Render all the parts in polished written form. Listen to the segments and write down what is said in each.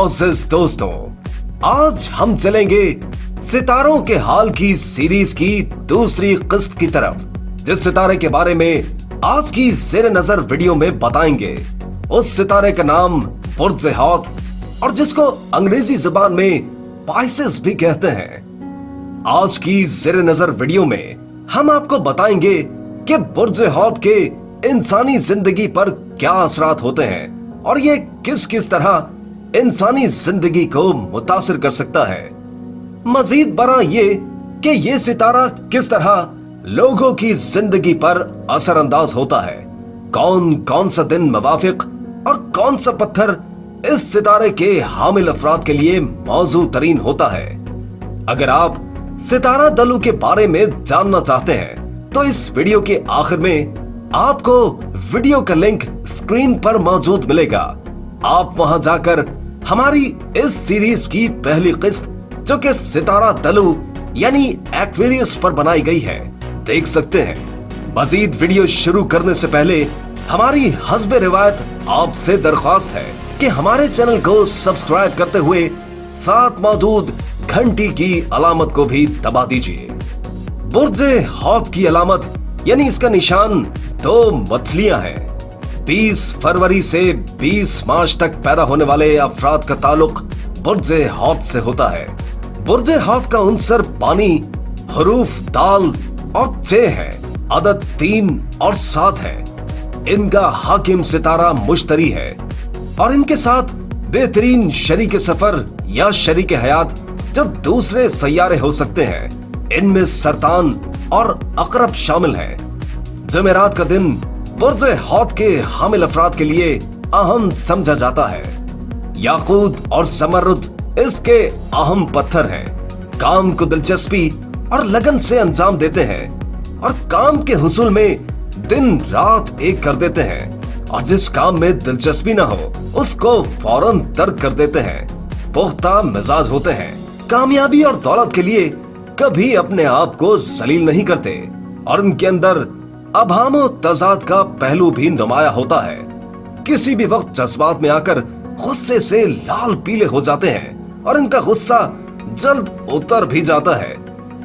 मोअज़्ज़िज़ दोस्तों, आज हम चलेंगे सितारों के हाल की सीरीज की दूसरी किस्त की तरफ, जिस सितारे के बारे में आज की ज़ेर नजर वीडियो में बताएंगे। उस सितारे का नाम बुर्ज हौत और जिसको अंग्रेजी जुबान में पाइसेस भी कहते हैं। आज की ज़ेर नजर वीडियो में हम आपको बताएंगे कि बुर्ज हौत के इंसानी जिंदगी पर क्या असरात होते हैं और ये किस किस तरह इंसानी जिंदगी को मुतासिर कर सकता है। मजीद बड़ा ये कि ये सितारा किस तरह लोगों की जिंदगी पर असरअंदाज होता है, कौन कौन सा दिन मुवाफिक और कौन सा पत्थर इस सितारे के हामिल अफराद के लिए मौजू तरीन होता है। अगर आप सितारा दलू के बारे में जानना चाहते हैं तो इस वीडियो के आखिर में आपको वीडियो का लिंक स्क्रीन पर मौजूद मिलेगा। आप वहां जाकर हमारी इस सीरीज की पहली किस्त जो कि सितारा दलू यानी एक्वेरियस पर बनाई गई है देख सकते हैं। मजीद वीडियो शुरू करने से पहले हमारी हस्बे रिवायत आपसे दरख्वास्त है कि हमारे चैनल को सब्सक्राइब करते हुए साथ मौजूद घंटी की अलामत को भी दबा दीजिए। बुर्ज हौत की अलामत यानी इसका निशान दो मछलियां हैं। 20 फरवरी से 20 मार्च तक पैदा होने वाले अफराद का ताल्लुक बुर्ज हौत से होता है। बुर्ज हौत का उनसर पानी, हरूफ दाल और 6 है, अदद 3 और 7 है। इनका हाकिम सितारा मुश्तरी है और इनके साथ बेहतरीन शरीक सफर या शरीक हयात जो दूसरे सैयारे हो सकते हैं, इनमें सरतान और अकरब शामिल हैं। जमेरात का दिन बुर्ज हौत के हामिल अफराद के लिए अहम समझा जाता है। याकूत और समरुद इसके अहम पत्थर हैं। काम को दिलचस्पी और लगन से अंजाम देते हैं और काम के हुसूल में दिन रात एक कर देते हैं और जिस काम में दिलचस्पी ना हो उसको फौरन तर्क कर देते हैं। पुख्ता मिजाज होते हैं, कामयाबी और दौलत के लिए कभी अपने आप को जलील नहीं करते और उनके अंदर अभामो तजाद का पहलू भी नुमाया होता है। किसी भी वक्त जज्बात में आकर गुस्से से लाल पीले हो जाते हैं और इनका गुस्सा जल्द उतर भी जाता है।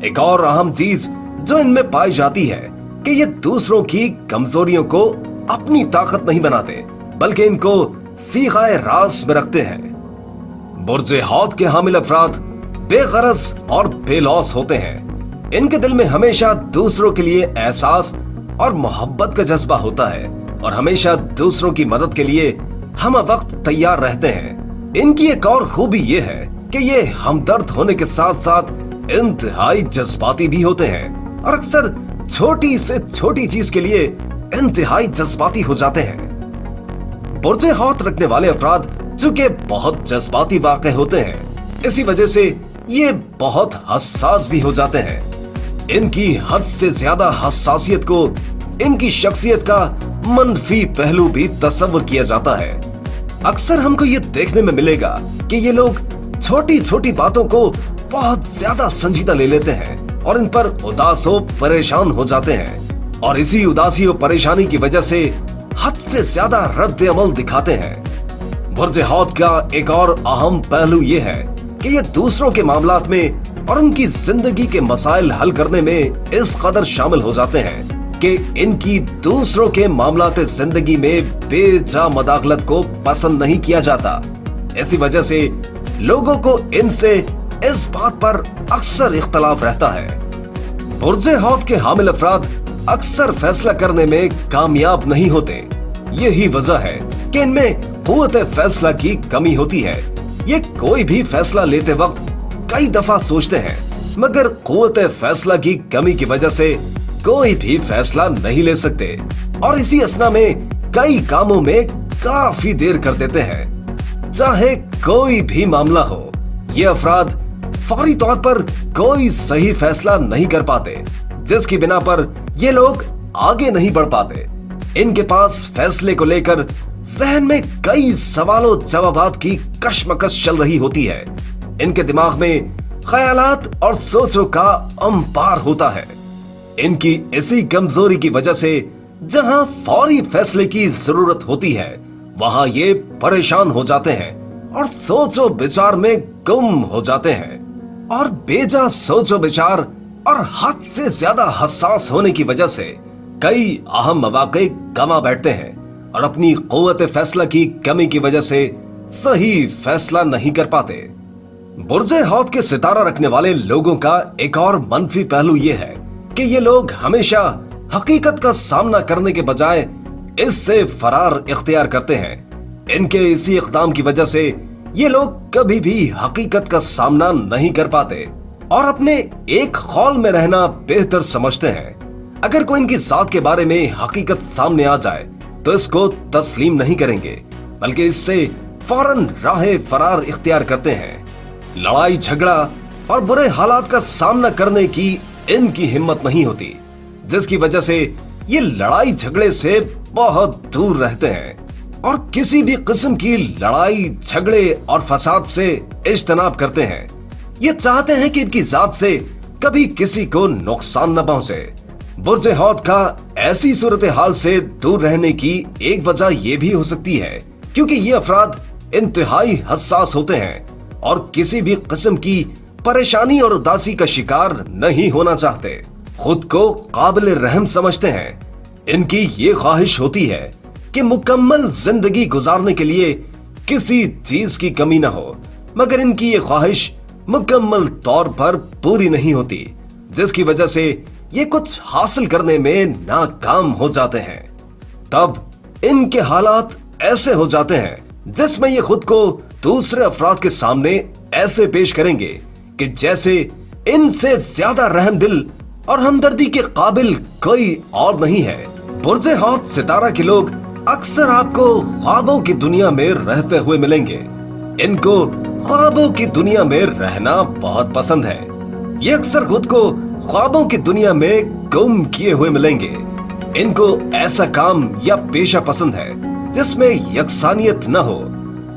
एक और अहम चीज जो इनमें पाई जाती है कि ये दूसरों की कमजोरियों को अपनी ताकत नहीं बनाते बल्कि इनको सीगाए रास में रखते हैं। बुर्ज हौत के हामिल अफराद बेगरज और बेलौस होते हैं। इनके दिल में हमेशा दूसरों के लिए एहसास और मोहब्बत का जज्बा होता है और हमेशा दूसरों की मदद के लिए हम वक्त तैयार रहते हैं। इनकी एक और खूबी ये है कि ये हमदर्द होने के साथ साथ इंतहाई जज्बाती भी होते हैं और अक्सर छोटी से छोटी चीज के लिए इंतहाई जज्बाती हो जाते हैं। बुर्ज हौत रखने वाले अफराद चूंकि बहुत जज्बाती वाक़े होते हैं, इसी वजह से ये बहुत हसास भी हो जाते हैं। इनकी हद से ज्यादा हसासियत को इनकी शख्सियत का मनफी पहलू भी तस्वर किया जाता है। अक्सर हमको ये देखने में मिलेगा कि ये लोग छोटी छोटी बातों को बहुत ज्यादा संजीदा ले लेते हैं और इन पर उदास हो परेशान हो जाते हैं और इसी उदासी और परेशानी की वजह से हद से ज्यादा रद्द अमल दिखाते हैं। बुर्ज हौत का एक और अहम पहलू ये है कि ये दूसरों के मामलात में और उनकी जिंदगी के मसाइल हल करने में इस कदर शामिल हो जाते हैं कि इनकी दूसरों के मामलात जिंदगी में बेजा मदाखलत को पसंद नहीं किया जाता। इसी वजह से लोगों को इनसे इस बात पर अक्सर इख्तलाफ रहता है। बुर्ज हौत के हामिल अफराद अक्सर फैसला करने में कामयाब नहीं होते। यही वजह है कि इनमें कुव्वत फैसला की कमी होती है। ये कोई भी फैसला लेते वक्त कई दफा सोचते हैं मगर कुव्वत फैसला की कमी की वजह से कोई भी फैसला नहीं ले सकते और इसी असना में कई कामों में काफी देर कर देते हैं। चाहे कोई भी मामला हो, ये अफराद फौरी तौर पर कोई सही फैसला नहीं कर पाते, जिसकी बिना पर ये लोग आगे नहीं बढ़ पाते। इनके पास फैसले को लेकर जहन में कई सवालों जवाबात की कशमकश चल रही होती है। इनके दिमाग में ख्यालात और सोचों का अंबार होता है। इनकी इसी कमजोरी की वजह से जहां फौरी फैसले की जरूरत होती है वहां ये परेशान हो जाते हैं और सोचो विचार में गुम हो जाते हैं और बेजा सोचो विचार और हद से ज्यादा हसास होने की वजह से कई अहम मौके गंवा बैठते हैं और अपनी क़ुव्वत फैसला की कमी की वजह से सही फैसला नहीं कर पाते। बुर्जे हौद के सितारा रखने वाले लोगों का एक और मनफी पहलू ये है कि ये लोग हमेशा हकीकत का सामना करने के बजाय इससे फरार इख्तियार करते हैं। इनके इसी इक़दाम की वजह से ये लोग कभी भी हकीकत का सामना नहीं कर पाते और अपने एक खौल में रहना बेहतर समझते हैं। अगर कोई इनकी जात के बारे में हकीकत सामने आ जाए तो इसको तस्लीम नहीं करेंगे, बल्कि इससे फौरन राहे फरार इख्तियार करते हैं। लड़ाई झगड़ा और बुरे हालात का सामना करने की इनकी हिम्मत नहीं होती, जिसकी वजह से ये लड़ाई झगड़े से बहुत दूर रहते हैं और किसी भी किस्म की लड़ाई झगड़े और फसाद से इज्तनाब करते हैं। ये चाहते हैं कि इनकी जात से कभी किसी को नुकसान न पहुंचे। बुर्जे हौद का ऐसी सूरत हाल से दूर रहने की एक वजह यह भी हो सकती है क्योंकि ये अफराद इंतहाई हसास होते हैं और किसी भी किस्म की परेशानी और उदासी का शिकार नहीं होना चाहते। खुद को काबिल रहम समझते हैं। इनकी ये ख्वाहिश होती है कि मुकम्मल जिंदगी गुजारने के लिए किसी चीज की कमी ना हो, मगर इनकी ये ख्वाहिश मुकम्मल तौर पर पूरी नहीं होती, जिसकी वजह से ये कुछ हासिल करने में नाकाम हो जाते हैं। तब इनके हालात ऐसे हो जाते हैं जिसमें ये खुद को दूसरे अफराद के सामने ऐसे पेश करेंगे कि जैसे इनसे ज्यादा रहमदिल और हमदर्दी के काबिल कोई और नहीं है। बुर्जे हौद सितारा के लोग अक्सर आपको ख्वाबों की दुनिया में रहते हुए मिलेंगे। इनको ख्वाबों की दुनिया में रहना बहुत पसंद है। ये अक्सर खुद को ख्वाबों की दुनिया में गुम किए हुए मिलेंगे। इनको ऐसा काम या पेशा पसंद है जिसमें यकसानियत न हो।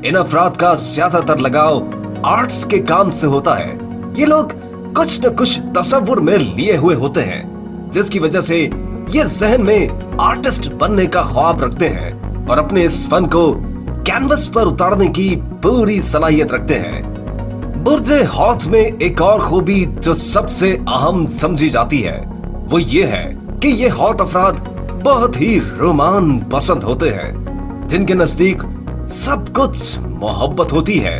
इन अफराद का ज्यादातर लगाव आर्ट्स के काम से होता है। ये लोग कुछ न कुछ तसव्वुर में लिए हुए होते हैं, जिसकी वजह से ये जहन में आर्टिस्ट बनने का ख्वाब रखते हैं और अपने इस फन को कैनवस पर उतारने की पूरी सलाहियत रखते हैं। बुर्जे हौद में एक और खूबी जो सबसे अहम समझी जाती है वो ये है कि ये हौद अफराद बहुत ही रोमान पसंद होते हैं, जिनके नजदीक सब कुछ मोहब्बत होती है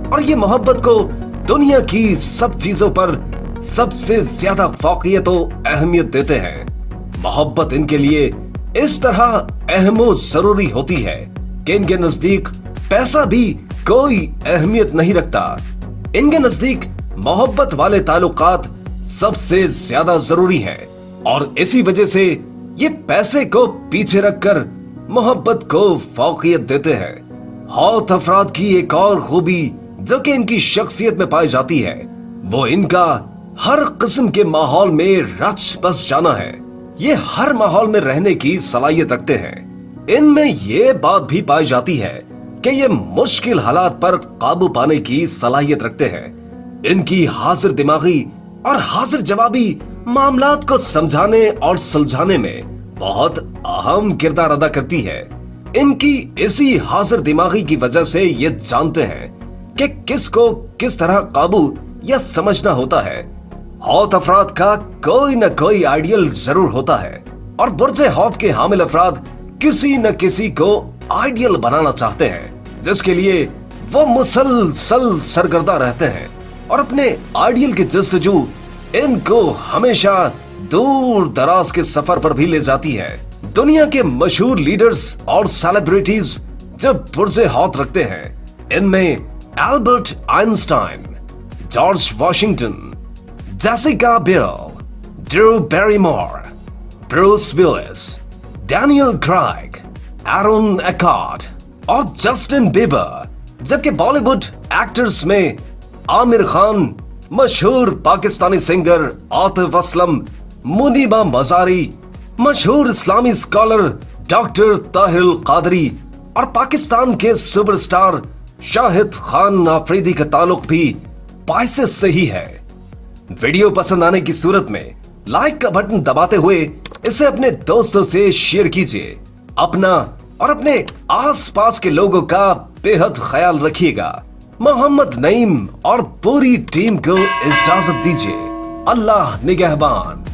और ये मोहब्बत को दुनिया की सब चीजों पर सबसे ज्यादा फौकियत और अहमियत देते हैं। मोहब्बत इनके लिए इस तरह अहमो जरूरी होती है कि इनके नजदीक पैसा भी कोई अहमियत नहीं रखता। इनके नजदीक मोहब्बत वाले ताल्लुकात सबसे ज्यादा जरूरी है और इसी वजह से ये पैसे को पीछे रखकर मोहब्बत को फौकियत देते हैं। हौद अफराद की एक और खूबी जो कि इनकी शख्सियत में पाई जाती है वो इनका हर किस्म के माहौल में रच बस जाना है। ये हर माहौल में रहने की सलाहियत रखते हैं। इनमें ये बात भी पाई जाती है कि ये मुश्किल हालात पर काबू पाने की सलाहियत रखते हैं। इनकी हाजिर दिमागी और हाजिर जवाबी मामलात को समझाने और सुलझाने में बहुत अहम किरदार अदा करती है। इनकी इसी हाजिर दिमागी की वजह से ये जानते हैं कि किसको किस तरह काबू या समझना होता है। हौद अफराद का कोई न कोई आइडियल जरूर होता है और बुर्जे हौद के हामिल अफराद किसी न किसी को आइडियल बनाना चाहते हैं, जिसके लिए वो मुसलसल सरगर्दा रहते हैं और अपने आइडियल की जस्तजू इनको हमेशा दूर दराज के सफर पर भी ले जाती है। दुनिया के मशहूर लीडर्स और सेलिब्रिटीज जो बुर्जे हौद रखते हैं, इनमें Albert Einstein, George Washington, Jessica Biel, Drew Barrymore, Bruce Willis, Daniel Craig, Aaron Eckhart और जस्टिन बीबर। जबकि बॉलीवुड एक्टर्स में आमिर खान, मशहूर पाकिस्तानी सिंगर आतिफ असलम, मुनीबा मजारी, मशहूर इस्लामी स्कॉलर डॉक्टर ताहिर कादरी और पाकिस्तान के सुपरस्टार शाहिद खान आफरीदी का ताल्लुक भी पाइसेस से ही है। वीडियो पसंद आने की सूरत में लाइक का बटन दबाते हुए इसे अपने दोस्तों से शेयर कीजिए। अपना اور اپنے آس پاس کے لوگوں کا بےحد خیال رکھیے گا۔ محمد نعیم اور پوری ٹیم کو اجازت دیجیے۔ اللہ نگہبان۔